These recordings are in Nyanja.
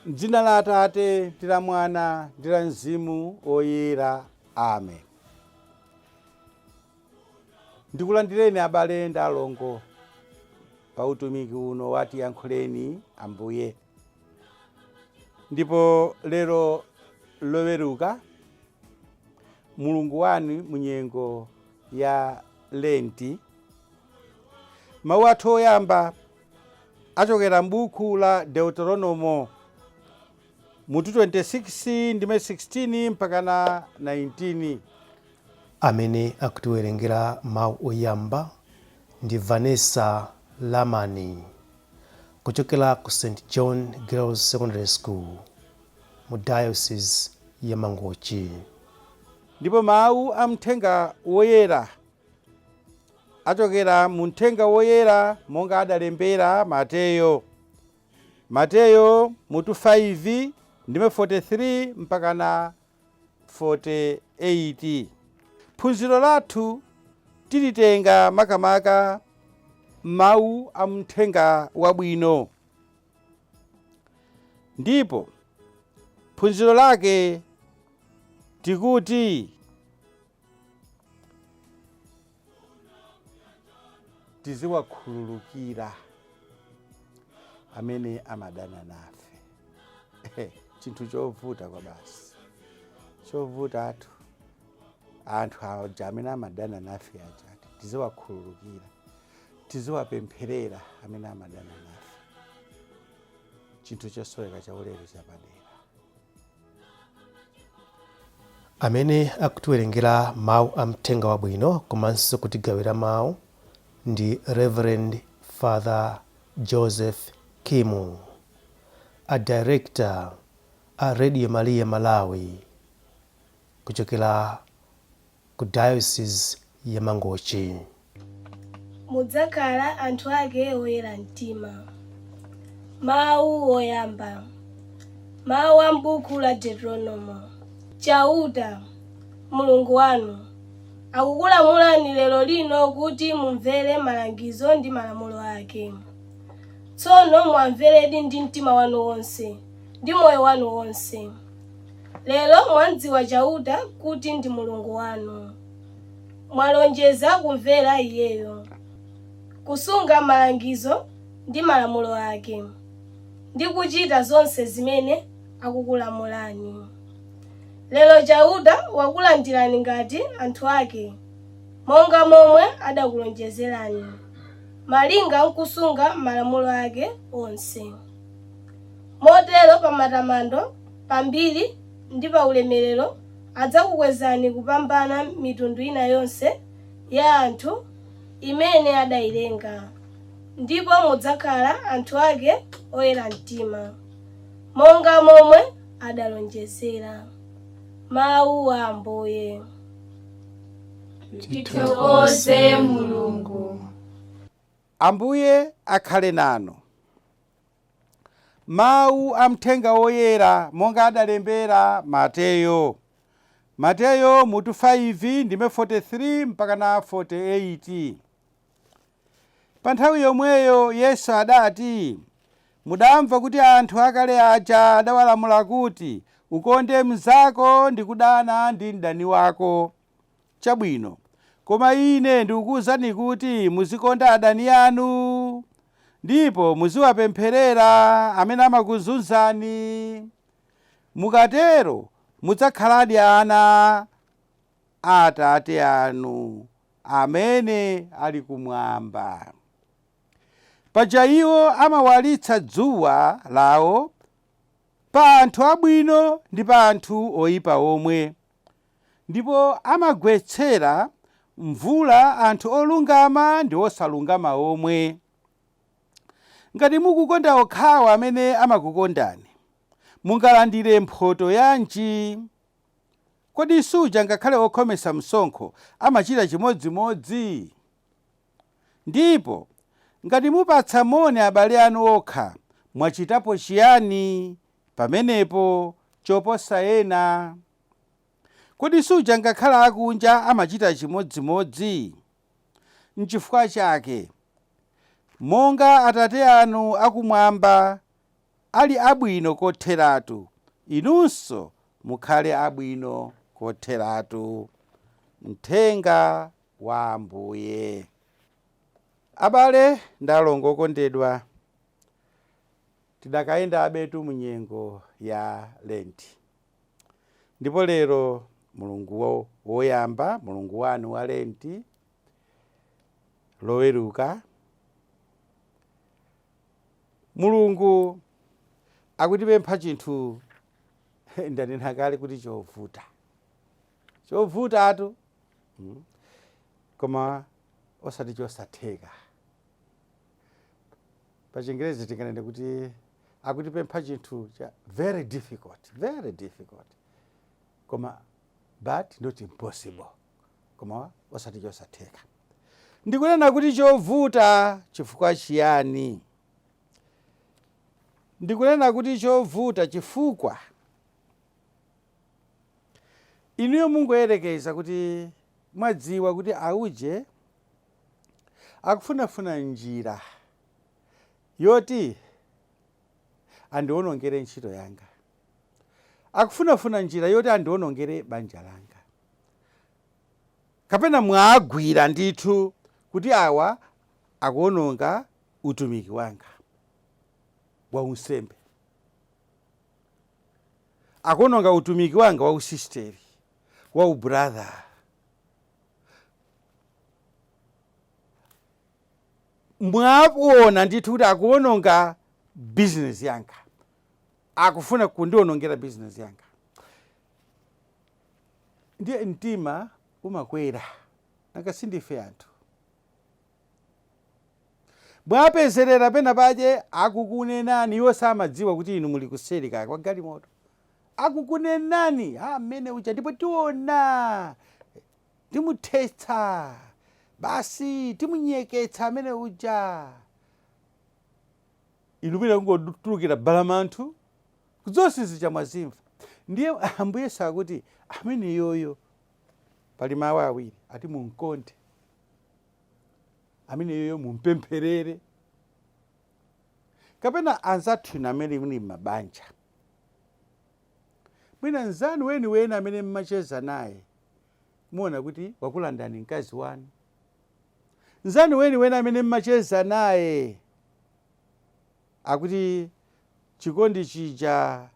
M'dzina la Atate ndi la Mwana ndi la Mzimu Woyera. Amen. Ndikulandireni abale ndi alongo pa utumiki uno wa Tiyankhuleni Ambuye. Ndipo lero Loweruka, Mulungu wanu munyengo ya Lent. Mawu athu oyamba achokera m'buku la Deuteronomo mutu 26 ndime 16 mpaka na 19. Amene akutiwerengera mawu oyamba ndi Vanessa Lamani kuchokera ku St. John Girls Secondary School mu Diocese ya Mangochi. Ndipo mawu a mthenga woyera achokera mu mthenga woyera monga adalembera Mateyo mutu 5 ndime 43 mpaka na 48. Phunziro lathu tilitenga makamaka mawu a mthenga wabwino. Ndipo phunziro lake tikuti tiziwakhululukira amene amadana nafe. Chinthu chovuta kwa basi, chovuta anthu aja amene amadana nafe achati tiziwakhululukira, tiziwapempherera amene amadana nafe. Chinthu chosoweka chaulere chapadera. Amene akutiwerengera mawu a mthenga wabwino komanso kutigawira mawu ndi Reverend Father Joseph Kimu, a director a Radio Maria Malawi kuchokera ku Diocese ya Mangochi. Mudzakhala anthu ake oyera mtima. Mawu oyamba. Mawu a m'buku la Deuteronomo. Chauta, Mulungu wanu akukulamulani lero lino kuti mumvere malangizo ndi malamulo ake. Tsono mwamveredi ndi mtima wanu wonse ndi moyo wanu wonse. Lero mwadziwa Chauta kuti ndi Mulungu wanu. Mwalonjeza kumvera iyeyo, kusunga malangizo ndi malamulo ake, ndi kuchita zonse zimene akukulamulani. Lero Chauta wakulandirani ngati anthu ake, monga momwe adakulonjezerani, malinga nkusunga malamulo ake onse. Motero pa matamando, pambiri ndi pa ulemerero adzakukwezani kupambana mitundu ina yonse ya anthu imene adayilenga. Ndipo mudzakhala anthu ake oyera mtima, monga momwe adalonjezera. Mawu a Ambuye. Tithokoze Mulungu. Ambuye akhale nanu. Mawu a mthenga woyera monga adalembera Mateyo mutu 5 ndime 43 mpaka na 48. Pa nthawi yomweyo Yesu adati, mudamva kuti anthu akale aja adawalamula kuti ukonde mnzako ndi kudana ndi mdani wako. Chabwino, koma ine ndikukuwuzani kuti muzikonda adani anu ndipo muziwapempherera amene amakuzunzani. Mukatero mudzakhaladi ana a Atate anu amene ali kumwamba. Paja iwo amawalitsa dzuwa lawo pa anthu abwino ndi pa anthu oyipa omwe, ndipo amagwetsera mvula anthu olungama ndi osalungama omwe. Ngati mukukonda okhawo amene amakukondani, mungalandire mphotho yanji? Kodi suja ngakhale okhomesa msonkho amachita chimodzimodzi? Ndipo ngati mupatsa moni abale anu okha, mwachitapo chiyani pamenepo choposa ena? Kodi suja ngakhale akunja amachita chimodzimodzi? N'chifukwa chake, monga Atate anu akumwamba ali abwino kotheratu, inunso mukhale abwino kotheratu. Mthenga wa Ambuye. Abale ndi alongo okondedwa, tidakayenda abetu munyengo ya Lent. Ndipo lero Mulungu woyamba, Mulungu wanu wa Lent, Loweruka, Mulungu akutipempha chinthu ndanena kale kuti chovutatu, koma osati chosatheka. Pa Chingerezi tinganene kuti akutipempha chinthu cha very difficult, koma but not impossible, koma osati chosatheka. Ndikunena kuti chovuta chifukwa chiyani? Ndikunena kuti chovuta chifukwa inuyo mungoyerekeza kuti mwadziwa kuti auje akufunafuna njira yoti andionongere ntchito yanga, akufunafuna njira yoti andionongere banja langa, kapena mwagwira ndithu kuti awa akuononga utumiki wanga wa unsembe, akuononga utumiki wanga wa usisteri, wa ubrother. Mwaona ndithu kuti akuononga business yanga, akufuna kundionongera business yanga, ndiye mtima umakwera, nanga sindife anthu. Mwapezerera pena paje akukunenani, iwo samadziwa kuti inu muli kuseri kaka kwa galimoto. Akukunenani, amene uja ndipo tiona timuthetsa, basi timunyeketsa amene uja. Inu pita kungotulukira balamanthu zonse zichamwazimva. Ndiye Ambuye sakuti amene yoyo pali mawu awiri ati munkonde, amene yoyo mumpempherere. Kapena anzathu amene muli mabanja, mwina nzanu weniweni amene mmacheza naye muona kuti wakulandani mkazi wanu, nzanu weniweni amene mmacheza naye akuti chikondi chija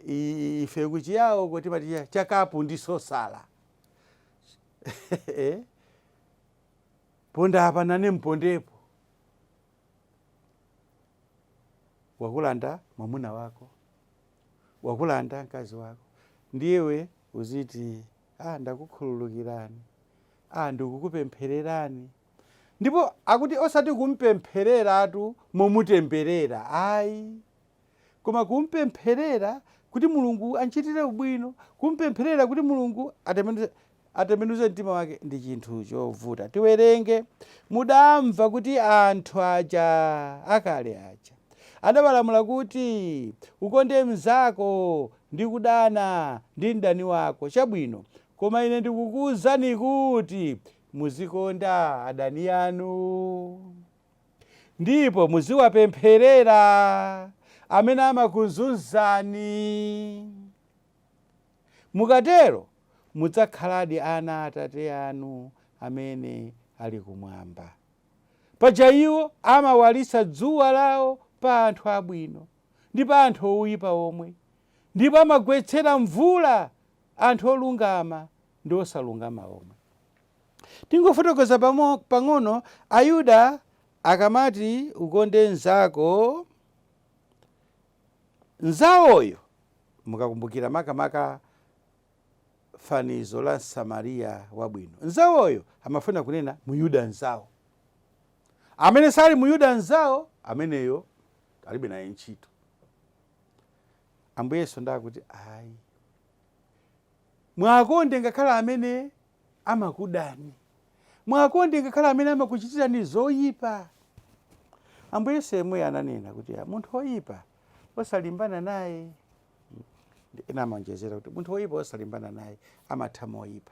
ife kuchiyawo kuti mati chakapu ndi sosala. Ponda apa nane mpondepo. Wakulanda mwamuna wako, wakulanda mkazi wako, ndiyewe uziti ndakukhululukirani, ndikukupemphererani. Ndipo akuti osati kumpemphereratu momutemberera, ayi, koma kumpempherera kuti Mulungu anchitire ubwino, kumpempherera kuti Mulungu atembenuze mtima wake ndi chinthu chovuta. Tiwerenge, mudamva kuti anthu aja akale aja adawalamula kuti ukonde mnzako ndi kudana ndi mdani wako. Chabwino, koma ine ndikukuwuzani kuti muzikonda adani anu, ndipo muziwapempherera amene amakuzunzani. Mukatero mudzakhaladi ana Atate anu amene ali kumwamba. Paja iwo amawalitsa dzuwa lawo pa anthu abwino ndi pa anthu oyipa omwe, ndipo amagwetsera mvula anthu olungama ndi osalungama omwe. Tingofotokoza pang'ono, Ayuda akamati ukonde nzako, nzawoyo mukakumbukira makamaka fanizo la Samariya wabwino. Nzawoyo amafuna kunena muyuda nzawo. Amene sali muyuda nzawo, ameneyo alibe naye ntchito. Ambuye Yesu ndakuti ayi, mwakonde ngakhala amene amakudani, mwakonde ngakhala amene amakuchitirani zoyipa. Ambuye Yesu yemwe ananena kuti munthu oyipa osalimbana naye. Ena amanjezera kuti munthu oyipa osalimbana naye amatha moyipa.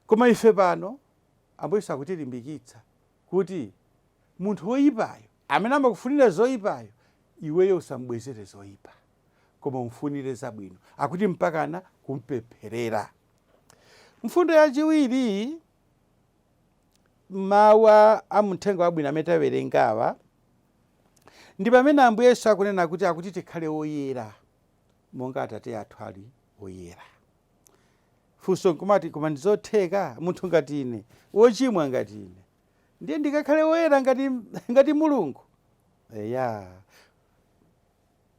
Koma ife pano Ambuye Yesu akutilimbikitsa kuti munthu oyipayo amene amakufunira zoyipayo iweyo usambwezere zoyipa koma mfunire zabwino, akuti mpakana kumpempherera. Mfundo yachiwiri mawu a mthenga wabwino amene tawerengawa ndi pamene Ambuye Yesu akunena akuti tikhale oyera monga Atate athu ali oyera. Funso nkumati koma ndizotheka munthu ngati ine, wochimwa ngati ine, ndiye ndikakhale oyera ngati Mulungu? Eya,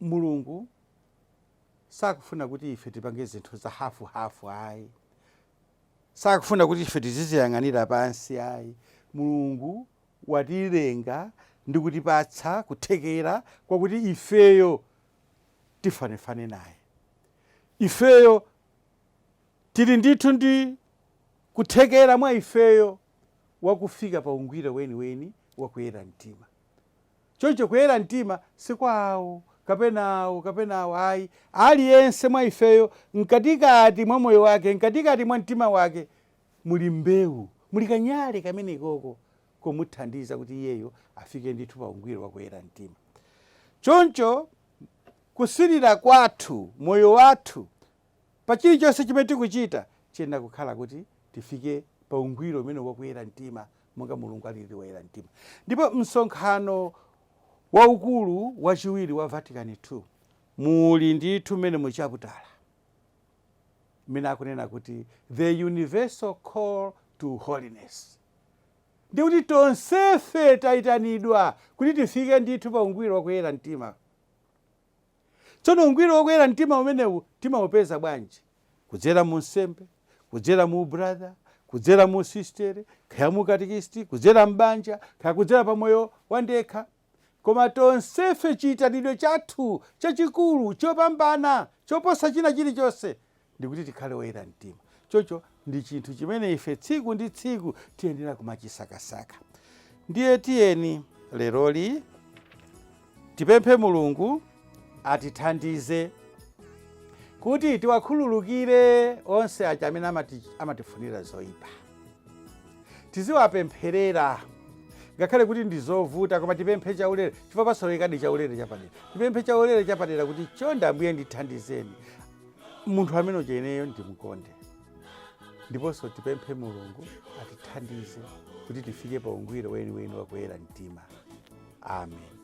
Mulungu sakufuna kuti ife tipange zinthu za hafu ayi, sakufuna kuti ife tiziziyang'anira pansi ayi. Mulungu watilenga ndi kutipatsa kuthekera kwakuti ifeyo tifanefane naye. Ifeyo tili ndithu ndi kuthekera mwa ifeyo wakufika pa ungwiro weniweni wakuyera mtima. Choncho kuyera mtima sikwawo kapenawo ayi, aliyense mwa ifeyo mkatikati mwa moyo wake, mkatikati mwa mtima wake muli mbewu, muli kanyale kamene koko komuthandiza kuti iyeyo afike ndithu pa ungwiro wakuyera mtima. Choncho kusirira kwathu, moyo wathu, pa chilichonse chimene tikuchita chiyenda kukhala kuti tifike pa ungwiro umene wakuyera mtima monga Mulungu alili woyera mtima. Ndipo msonkhano waukulu wachiwiri wa Vatican II muli ndithu mmene muchaputala mmene akunena kuti the universal call to holiness, ndi kuti tonsefe tayitanidwa kuti tifike ndithu pa ungwiro wakuyera mtima. Tsono ungwiro wakuyera mtima umenewu timaupeza bwanji? Kudzera mu nsembe, kudzera mu brother, kudzera mu sister, kaya mu katekisisti, kudzera mbanja, kaya kudzera pa moyo wandekha. Koma tonsefe chiyitanidwe chathu chachikulu chopambana choposa china chilichonse ndikuti tikhale oyera mtima. Chocho ndi chinthu chimene ife tsiku ndi tsiku tiyenera kumachisakasaka. Ndiye tiyeni leroli tipemphe Mulungu atithandize kuti tiwakhululukire onse aja amene amatifunira zoyipa. Tiziwapempherera ngakhale kuti ndizovuta, koma tipemphe chaulere, chifukwa pasolekadi chaulere chapadera. Tipemphe chaulere chapadera kuti chonde Ambuye ndithandizeni, munthu amene ujeneyo ndimkonde. Ndiponso tipemphe Mulungu atithandize kuti tifike pa ungwiro weniweni wakuyera mtima. Amen.